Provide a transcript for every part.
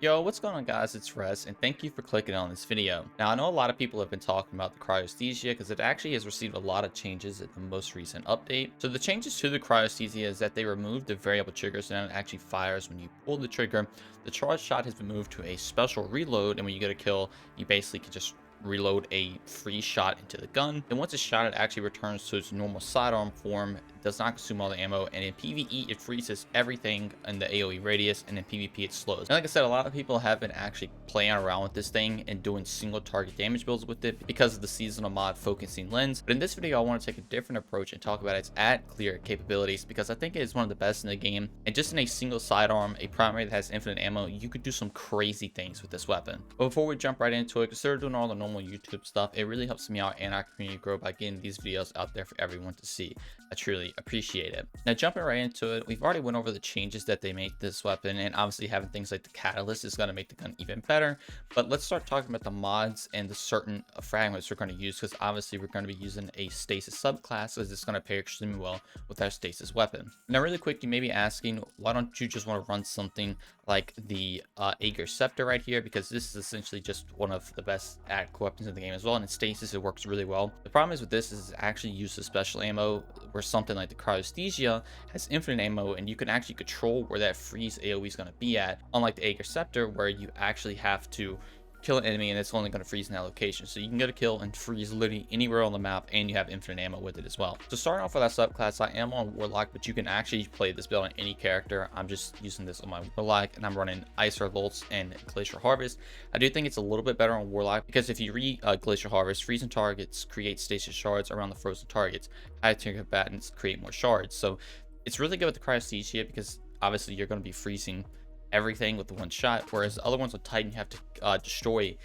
Yo, what's going on guys, it's Rez, and thank you for clicking on this video. Now, I know a lot of people have been talking about the Cryosthesia because it actually has received a lot of changes in the most recent update. So the changes to the Cryosthesia is that they removed the variable trigger, so now it actually fires when you pull the trigger. The charge shot has been moved to a special reload, and when you get a kill, you basically can just reload a free shot into the gun. And once it's shot, it actually returns to its normal sidearm form. It does not consume all the ammo, and in PvE it freezes everything in the AoE radius, and in PvP it slows. And like I said, a lot of people have been actually playing around with this thing and doing single target damage builds with it because of the seasonal mod focusing lens. But in this video I want to take a different approach and talk about its add clear capabilities, because I think it is one of the best in the game. And just in a single sidearm, a primary that has infinite ammo, you could do some crazy things with this weapon. But before we jump right into it, consider doing all the normal YouTube stuff. It really helps me out and our community grow by getting these videos out there for everyone to see. I truly appreciate it. Now, jumping right into it, we've already went over the changes that they make this weapon, and obviously having things like the catalyst is going to make the gun even better. But let's start talking about the mods and the certain fragments we're going to use, because obviously we're going to be using a stasis subclass, as it's going to pair extremely well with our stasis weapon. Now, really quick, you may be asking, why don't you just want to run something like the Aegir Scepter right here, because this is essentially just one of the best weapons in the game as well, and in stasis it works really well. The problem is with this is it actually uses special ammo, where something like the Cryosthesia has infinite ammo, and you can actually control where that freeze AoE is going to be at, unlike the Aegir Scepter where you actually have to kill an enemy and it's only going to freeze in that location. So you can get a kill and freeze literally anywhere on the map, and you have infinite ammo with it as well. So starting off with that subclass, I am on Warlock, but you can actually play this build on any character. I'm just using this on my Warlock, and I'm running Ice Revolts and Glacier Harvest. I do think it's a little bit better on Warlock, because if you read Glacier Harvest, freezing targets create stasis shards around the frozen targets. High tier combatants create more shards. So it's really good with the Cryosthesia, because obviously you're going to be freezing everything with the one shot, whereas the other ones with Titan you have to destroy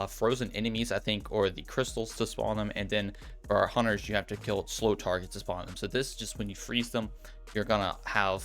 frozen enemies, I think, or the crystals to spawn them, and then for our hunters you have to kill slow targets to spawn them. So this is just when you freeze them, you're gonna have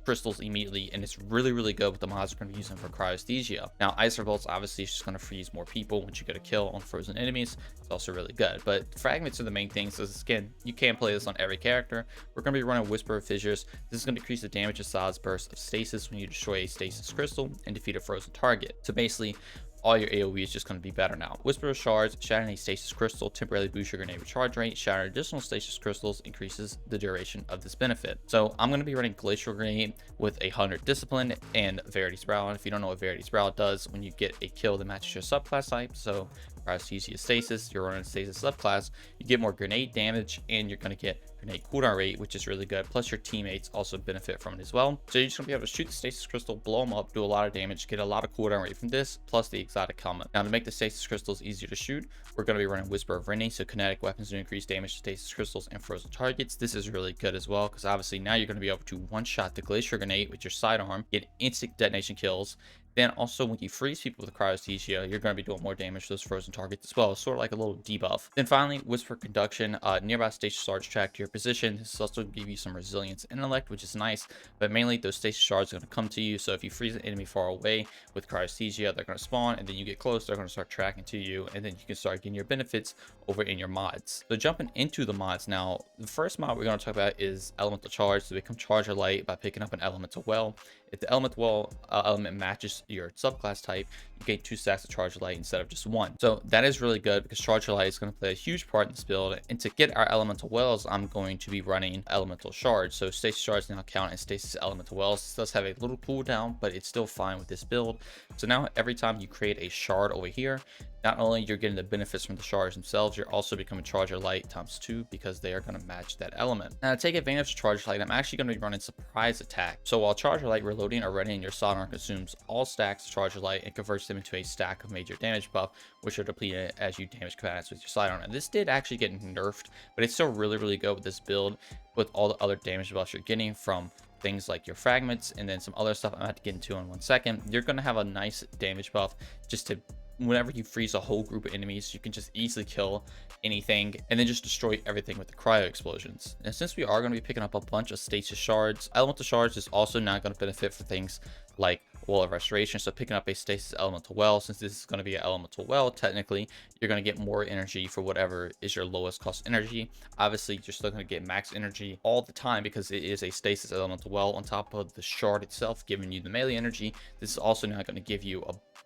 crystals immediately, and it's really good with the mods we're going to be using for Cryosthesia. Now, Ice Revolts obviously is just going to freeze more people once you get a kill on frozen enemies. It's also really good, but fragments are the main thing. So again, you can't play this on every character. We're going to be running Whisper of Fissures. This is going to decrease the damage of Sod's burst of stasis when you destroy a stasis crystal and defeat a frozen target. So basically all your AoE is just going to be better now. Whisper of Shards, shattering a stasis crystal temporarily boosts your grenade recharge rate. Shattering additional stasis crystals increases the duration of this benefit. So I'm going to be running Glacial Grenade with 100 Discipline and Verity's Brow. And if you don't know what Verity's Brow does, when you get a kill that matches your subclass type, so Cryosthesia Stasis, you're running Stasis subclass, you get more grenade damage, and you're going to get grenade cooldown rate, which is really good. Plus your teammates also benefit from it as well. So you're just going to be able to shoot the stasis crystal, blow them up, do a lot of damage, get a lot of cooldown rate from this, plus the exotic helmet. Now, to make the stasis crystals easier to shoot, we're going to be running Whisper of Rennie, so kinetic weapons do increase damage to stasis crystals and frozen targets. This is really good as well, because obviously now you're going to be able to one-shot the Glacier Grenade with your sidearm, get instant detonation kills. Then also when you freeze people with Cryosthesia, you're going to be doing more damage to those frozen targets as well, sort of like a little debuff. Then finally, Whisper Conduction, nearby stasis shards track to your position. This is also going to give you some resilience and intellect, which is nice, but mainly those stasis shards are going to come to you. So if you freeze an enemy far away with Cryosthesia, they're going to spawn, and then you get close, they're going to start tracking to you, and then you can start getting your benefits over in your mods. So jumping into the mods now, the first mod we're going to talk about is Elemental Charge. So become Charger Light by picking up an Elemental Well. If the Elemental Well element matches your subclass type, you gain 2 stacks of Charger Light instead of just 1. So that is really good, because Charger Light is going to play a huge part in this build. And to get our Elemental Wells, I'm going to be running Elemental Shards. So Stasis Shards now count as Stasis Elemental Wells. This does have a little cooldown, but it's still fine with this build. So now every time you create a shard over here, not only you're getting the benefits from the shards themselves, you're also becoming Charger Light times 2, because they are going to match that element. Now, to take advantage of Charger Light, I'm actually going to be running Surprise Attack. So while Charger Light reloading or running, your sidearm consumes all stacks of Charger Light and converts them into a stack of major damage buff, which are depleted as you damage combatants with your sidearm. And this did actually get nerfed, but it's still really good with this build, with all the other damage buffs you're getting from things like your fragments and then some other stuff I'm going to have to get into in 1 second. You're going to have a nice damage buff just to, whenever you freeze a whole group of enemies, you can just easily kill anything and then just destroy everything with the cryo explosions. And since we are going to be picking up a bunch of stasis shards, Elemental Shards is also not going to benefit for things like Wall of Restoration. So picking up a Stasis Elemental Well, since this is going to be an Elemental Well, technically, you're going to get more energy for whatever is your lowest cost energy. Obviously, you're still going to get max energy all the time because it is a Stasis Elemental Well on top of the shard itself, giving you the melee energy. This is also now going to give you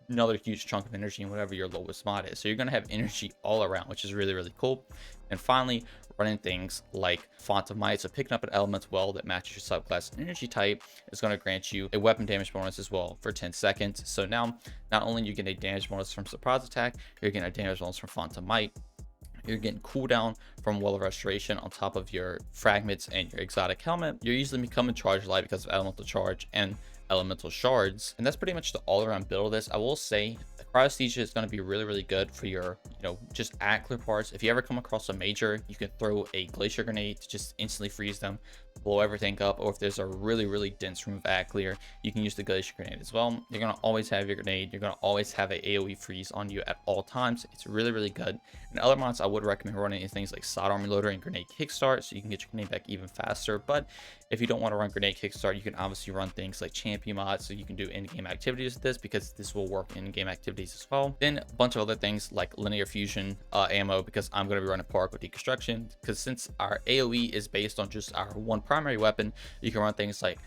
another huge chunk of energy in whatever your lowest mod is. So you're going to have energy all around, which is really, really cool. And finally, running things like Font of Might. So picking up an Elemental Well that matches your subclass energy type is going to grant you a weapon damage bonus as well for 10 seconds. So now, not only you get a damage bonus from Surprise Attack, you're getting a damage bonus from Font of Might. You're getting cooldown from Well of Restoration on top of your fragments and your exotic helmet. You're usually becoming Charge Light because of Elemental Charge and Elemental Shards. And that's pretty much the all-around build of this. I will say Cryosthesia is going to be really, really good for your, just Ackler parts. If you ever come across a major, you can throw a Glacier Grenade to just instantly freeze them, blow everything up. Or if there's a really, really dense room of Ackler, you can use the Glacier Grenade as well. You're going to always have your grenade. You're going to always have a AoE freeze on you at all times. It's really, really good. And other mods, I would recommend running things like Side Armor Loader and Grenade Kickstart, so you can get your grenade back even faster. But if you don't want to run Grenade Kickstart, you can obviously run things like Champion mods, so you can do in-game activities with this, because this will work in game activities as well. Then a bunch of other things like Linear Fusion ammo, because I'm going to be running Particle Deconstruction, because since our AoE is based on just our one primary weapon, you can run things like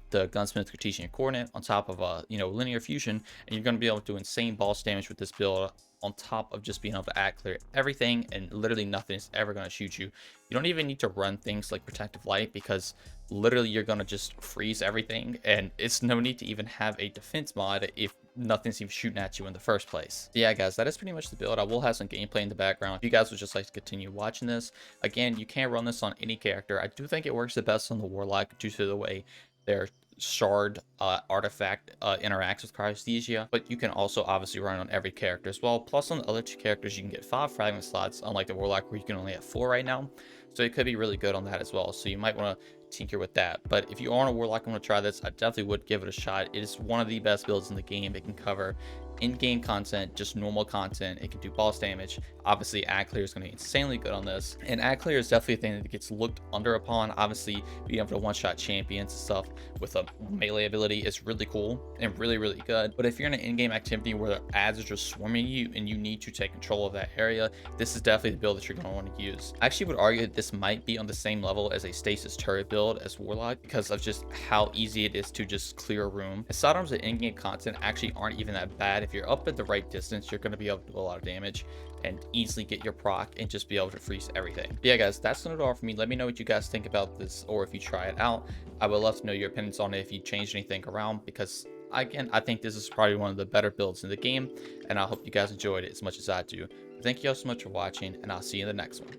the Gunsmith Cartesian Coordinate on top of Linear Fusion, and you're going to be able to do insane boss damage with this build on top of just being able to clear everything, and literally nothing is ever going to shoot you. You don't even need to run things like Protective Light, because literally you're going to just freeze everything, and it's no need to even have a defense mod if nothing's even shooting at you in the first place. Yeah, guys, that is pretty much the build. I will have some gameplay in the background if you guys would just like to continue watching this. Again, you can't run this on any character. I do think it works the best on the Warlock due to the way their shard artifact interacts with Cryosthesia, but you can also obviously run on every character as well. Plus, on the other two characters, you can get 5 fragment slots, unlike the Warlock where you can only have 4 right now. So it could be really good on that as well. So you might want to tinker with that. But if you are on a Warlock and want to try this, I definitely would give it a shot. It is one of the best builds in the game. It can cover in-game content, just normal content. It can do boss damage. Obviously, ad clear is going to be insanely good on this, and ad clear is definitely a thing that gets looked under upon. Obviously, being able to one-shot champions and stuff with a melee ability is really cool and really, really good. But if you're in an in-game activity where the ads are just swarming you and you need to take control of that area, this is definitely the build that you're going to want to use. I actually would argue that this might be on the same level as a stasis turret build as Warlock, because of just how easy it is to just clear a room. And sidearms and in-game content actually aren't even that bad. If you're up at the right distance, you're going to be able to do a lot of damage and easily get your proc and just be able to freeze everything. But yeah, guys, that's not all for me. Let me know what you guys think about this, or if you try it out. I would love to know your opinions on it, if you changed anything around, because again, I think this is probably one of the better builds in the game, and I hope you guys enjoyed it as much as I do. Thank you all so much for watching, and I'll see you in the next one.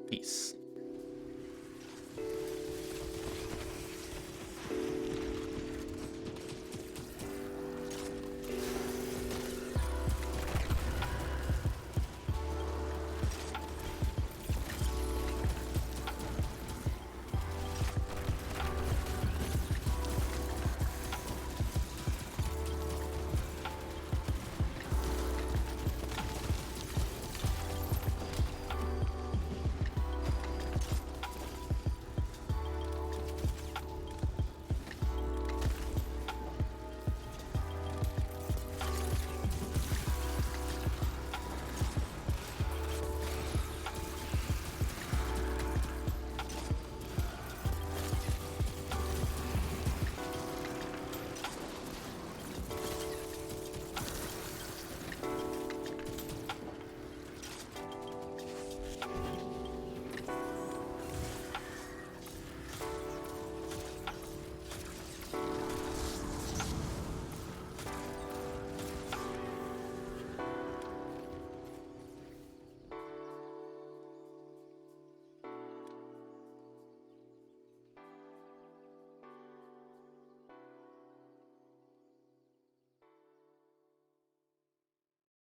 Peace.